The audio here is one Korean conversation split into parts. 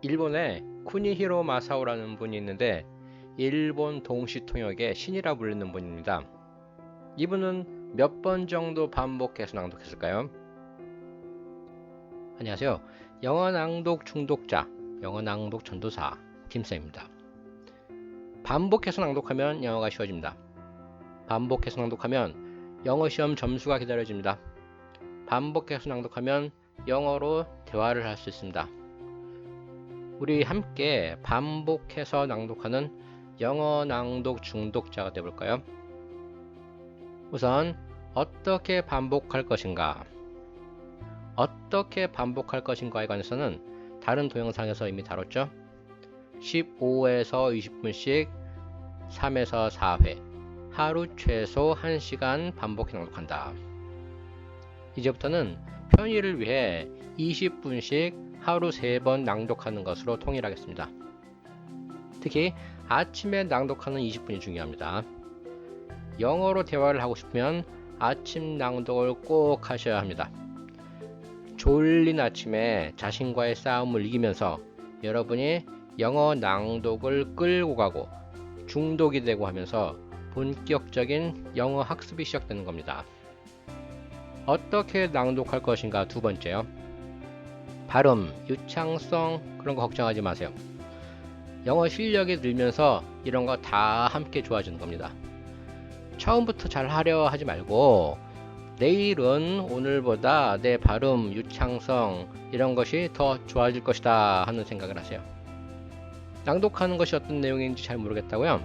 일본에 쿠니히로 마사오라는 분이 있는데 일본 동시 통역의 신이라 불리는 분입니다. 이분은 몇 번 정도 반복해서 낭독했을까요? 안녕하세요. 영어 낭독 중독자, 영어 낭독 전도사 팀쌤입니다. 반복해서 낭독하면 영어가 쉬워집니다. 반복해서 낭독하면 영어 시험 점수가 기다려집니다. 반복해서 낭독하면 영어로 대화를 할 수 있습니다. 우리 함께 반복해서 낭독하는 영어 낭독 중독자가 되어볼까요? 우선 어떻게 반복할 것인가? 어떻게 반복할 것인가에 관해서는 다른 동영상에서 이미 다뤘죠? 15에서 20분씩 3에서 4회 하루 최소 1시간 반복해 낭독한다. 이제부터는 편의를 위해 20분씩 하루 3번 낭독하는 것으로 통일하겠습니다. 특히 아침에 낭독하는 20분이 중요합니다. 영어로 대화를 하고 싶으면 아침 낭독을 꼭 하셔야 합니다. 졸린 아침에 자신과의 싸움을 이기면서 여러분이 영어 낭독을 끌고 가고 중독이 되고 하면서 본격적인 영어 학습이 시작되는 겁니다. 어떻게 낭독할 것인가 두 번째요. 발음, 유창성 그런 거 걱정하지 마세요. 영어 실력이 늘면서 이런 거 다 함께 좋아지는 겁니다. 처음부터 잘 하려 하지 말고 내일은 오늘보다 내 발음, 유창성 이런 것이 더 좋아질 것이다 하는 생각을 하세요. 낭독하는 것이 어떤 내용인지 잘 모르겠다고요?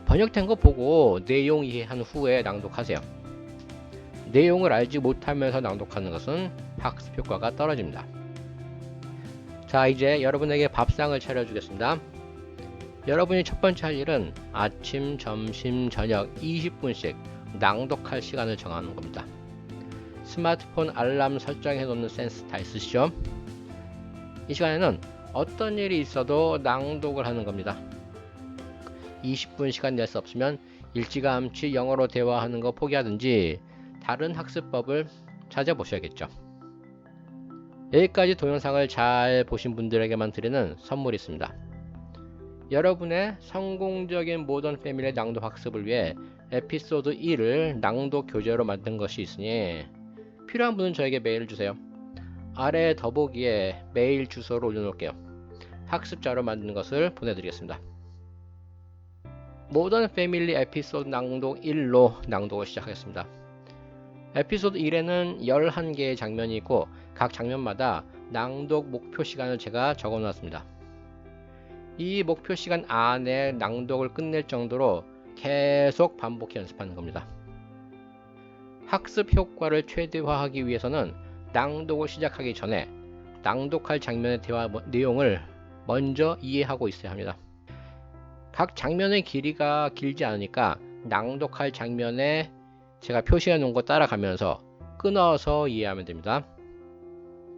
번역된 거 보고 내용 이해한 후에 낭독하세요. 내용을 알지 못하면서 낭독하는 것은 학습 효과가 떨어집니다. 자, 이제 여러분에게 밥상을 차려주겠습니다. 여러분이 첫 번째 할 일은 아침, 점심, 저녁 20분씩 낭독할 시간을 정하는 겁니다. 스마트폰 알람 설정해 놓는 센스 다 있으시죠? 이 시간에는 어떤 일이 있어도 낭독을 하는 겁니다. 20분 시간 낼 수 없으면 일찌감치 영어로 대화하는 거 포기하든지 다른 학습법을 찾아보셔야겠죠. 여기까지 동영상을 잘 보신 분들에게만 드리는 선물이 있습니다. 여러분의 성공적인 모던 패밀리 낭독 학습을 위해 에피소드 1을 낭독 교재로 만든 것이 있으니 필요한 분은 저에게 메일을 주세요. 아래 더보기에 메일 주소를 올려놓을게요. 학습자로 만드는 것을 보내드리겠습니다. 모던 패밀리 에피소드 낭독 1로 낭독을 시작하겠습니다. 에피소드 1에는 11개의 장면이 있고 각 장면마다 낭독 목표 시간을 제가 적어놨습니다. 이 목표 시간 안에 낭독을 끝낼 정도로 계속 반복해 연습하는 겁니다. 학습 효과를 최대화하기 위해서는 낭독을 시작하기 전에 낭독할 장면의 대화 내용을 먼저 이해하고 있어야 합니다. 각 장면의 길이가 길지 않으니까 낭독할 장면에 제가 표시해 놓은 거 따라가면서 끊어서 이해하면 됩니다.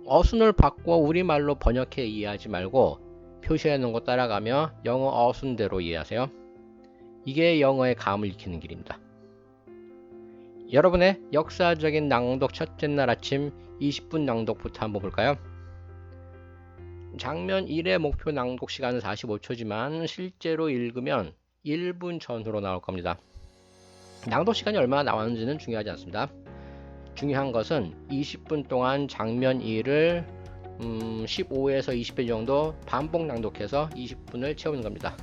어순을 바꿔 우리말로 번역해 이해하지 말고 표시해 놓은 거 따라가며 영어 어순대로 이해하세요. 이게 영어의 감을 익히는 길입니다. 여러분의 역사적인 낭독 첫째 날 아침 20분 낭독부터 한번 볼까요? 장면 1의 목표 낭독 시간은 45초지만 실제로 읽으면 1분 전후로 나올 겁니다. 낭독 시간이 얼마나 나왔는지는 중요하지 않습니다. 중요한 것은 20분 동안 장면 1을 15에서 20회 정도 반복 낭독해서 20분을 채우는 겁니다.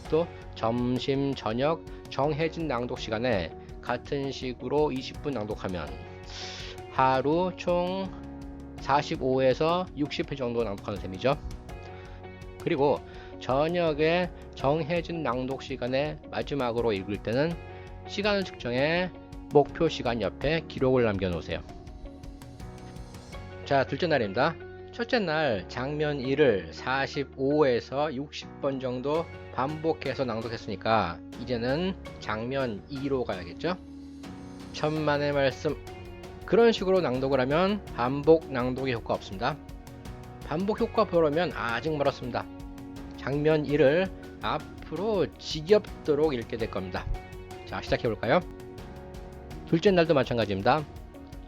또 점심, 저녁 정해진 낭독 시간에 같은 식으로 20분 낭독하면 하루 총 45에서 60회 정도 낭독하는 셈이죠. 그리고 저녁에 정해진 낭독 시간에 마지막으로 읽을 때는 시간을 측정해 목표 시간 옆에 기록을 남겨 놓으세요. 자, 둘째 날입니다. 첫째 날 장면 1을 45에서 60번 정도 반복해서 낭독했으니까 이제는 장면 2로 가야겠죠? 천만의 말씀, 그런 식으로 낭독을 하면 반복 낭독의 효과 없습니다. 반복 효과 보려면 아직 멀었습니다. 장면 1을 앞으로 지겹도록 읽게 될 겁니다. 자, 시작해 볼까요? 둘째 날도 마찬가지입니다.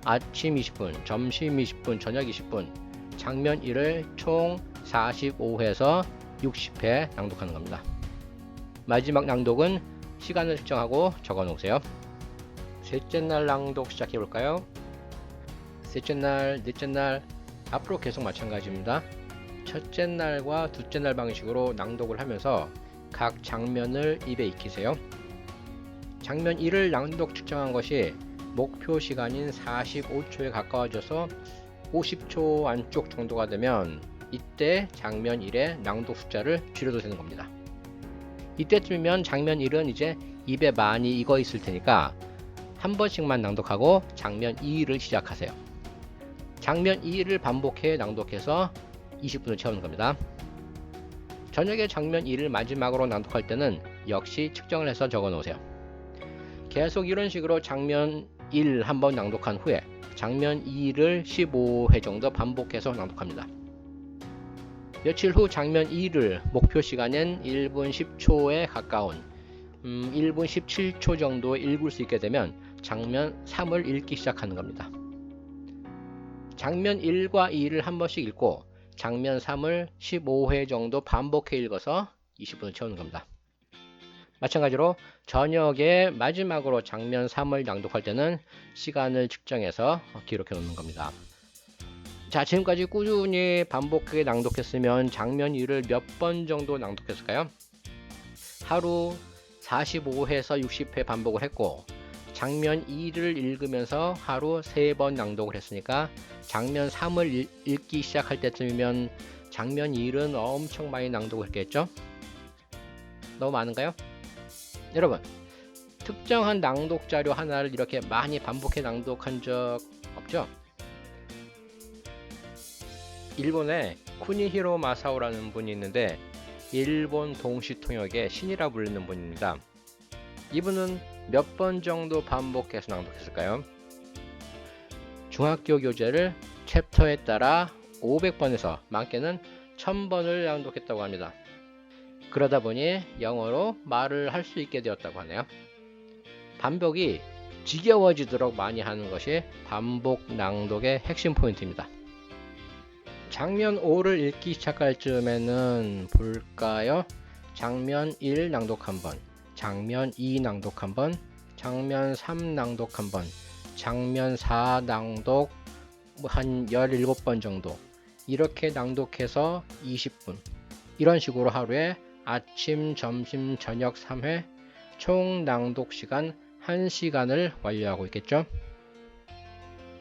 아침 20분, 점심 20분, 저녁 20분 장면 1을 총 45회에서 60회 낭독하는 겁니다. 마지막 낭독은 시간을 측정하고 적어 놓으세요. 셋째 날 낭독 시작해 볼까요? 셋째 날, 넷째 날, 앞으로 계속 마찬가지입니다. 첫째 날과 둘째 날 방식으로 낭독을 하면서 각 장면을 입에 익히세요. 장면 1을 낭독 측정한 것이 목표 시간인 45초에 가까워져서 50초 안쪽 정도가 되면 이때 장면 1의 낭독 숫자를 줄여도 되는 겁니다. 이때쯤이면 장면 1은 이제 입에 많이 익어 있을 테니까 한 번씩만 낭독하고 장면 2를 시작하세요. 장면 2를 반복해 낭독해서 20분을 채우는 겁니다. 저녁에 장면 2를 마지막으로 낭독할 때는 역시 측정을 해서 적어 놓으세요. 계속 이런 식으로 장면 1 한번 낭독한 후에 장면 2를 15회 정도 반복해서 낭독합니다. 며칠 후 장면 2를 목표 시간엔 1분 10초에 가까운 1분 17초 정도 읽을 수 있게 되면 장면 3을 읽기 시작하는 겁니다. 장면 1과 2를 한 번씩 읽고 장면 3을 15회 정도 반복해 읽어서 20분을 채우는 겁니다. 마찬가지로 저녁에 마지막으로 장면 3을 낭독할 때는 시간을 측정해서 기록해 놓는 겁니다. 자, 지금까지 꾸준히 반복하게 낭독했으면 장면 1을 몇 번 정도 낭독했을까요? 하루 45회에서 60회 반복을 했고 장면 2를 읽으면서 하루 3번 낭독을 했으니까 장면 3을 읽기 시작할 때쯤이면 장면 1은 엄청 많이 낭독을 했겠죠? 너무 많은가요? 여러분, 특정한 낭독 자료 하나를 이렇게 많이 반복해 낭독한 적 없죠? 일본에 쿠니히로 마사오라는 분이 있는데 일본 동시통역의 신이라 불리는 분입니다. 이분은 몇 번 정도 반복해서 낭독했을까요? 중학교 교재를 챕터에 따라 500번에서 많게는 1000번을 낭독했다고 합니다. 그러다 보니 영어로 말을 할 수 있게 되었다고 하네요. 반복이 지겨워지도록 많이 하는 것이 반복 낭독의 핵심 포인트입니다. 장면 5를 읽기 시작할 즈음에는 볼까요? 장면 1 낭독 한번, 장면 2 낭독 한번, 장면 3 낭독 한번, 장면 4 낭독 한 17번 정도, 이렇게 낭독해서 20분, 이런 식으로 하루에 아침, 점심, 저녁 3회 총 낭독 시간 1시간을 완료하고 있겠죠?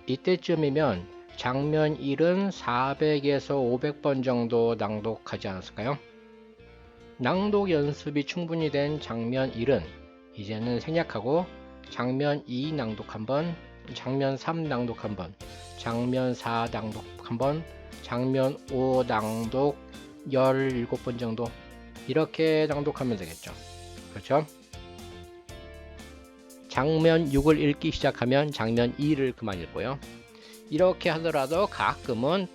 이때쯤이면 장면 1은 400에서 500번 정도 낭독하지 않았을까요? 낭독 연습이 충분히 된 장면 1은 이제는 생략하고 장면 2 낭독 한번, 장면 3 낭독 한번, 장면 4 낭독 한번, 장면 5 낭독 17번 정도, 이렇게 낭독하면 되겠죠. 그렇죠? 장면 6을 읽기 시작하면 장면 2를 그만 읽고요. 이렇게 하더라도 가끔은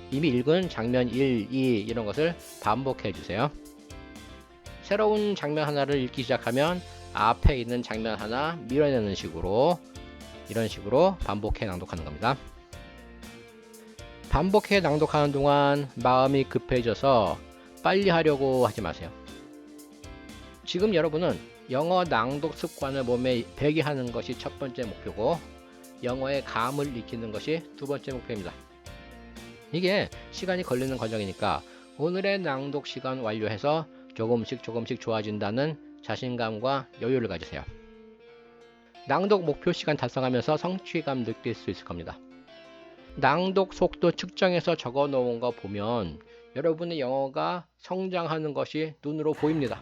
이미 읽은 장면 1, 2 이런 것을 반복해 주세요. 새로운 장면 하나를 읽기 시작하면 앞에 있는 장면 하나 밀어내는 식으로, 이런 식으로 반복해 낭독하는 겁니다. 반복해 낭독하는 동안 마음이 급해져서 빨리 하려고 하지 마세요. 지금 여러분은 영어 낭독 습관을 몸에 배게 하는 것이 첫 번째 목표고 영어의 감을 익히는 것이 두 번째 목표입니다. 이게 시간이 걸리는 과정이니까 오늘의 낭독 시간 완료해서 조금씩 좋아진다는 자신감과 여유를 가지세요. 낭독 목표 시간 달성하면서 성취감 느낄 수 있을 겁니다. 낭독 속도 측정해서 적어 놓은 거 보면 여러분의 영어가 성장하는 것이 눈으로 보입니다.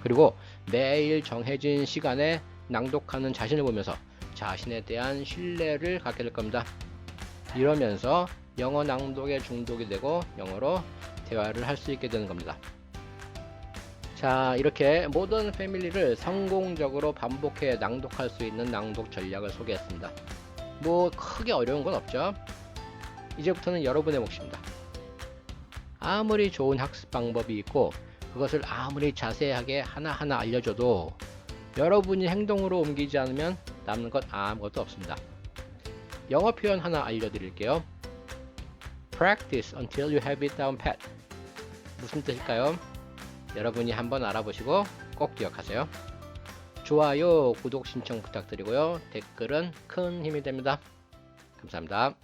그리고 매일 정해진 시간에 낭독하는 자신을 보면서 자신에 대한 신뢰를 갖게 될 겁니다. 이러면서 영어 낭독에 중독이 되고 영어로 대화를 할 수 있게 되는 겁니다. 자, 이렇게 모던 패밀리를 성공적으로 반복해 낭독할 수 있는 낭독 전략을 소개했습니다. 뭐 크게 어려운 건 없죠? 이제부터는 여러분의 몫입니다. 아무리 좋은 학습 방법이 있고 그것을 아무리 자세하게 하나하나 알려줘도 여러분이 행동으로 옮기지 않으면 남는 것 아무것도 없습니다. 영어 표현 하나 알려드릴게요. Practice until you have it down pat. 무슨 뜻일까요? 여러분이 한번 알아보시고 꼭 기억하세요. 좋아요, 구독 신청 부탁드리고요. 댓글은 큰 힘이 됩니다. 감사합니다.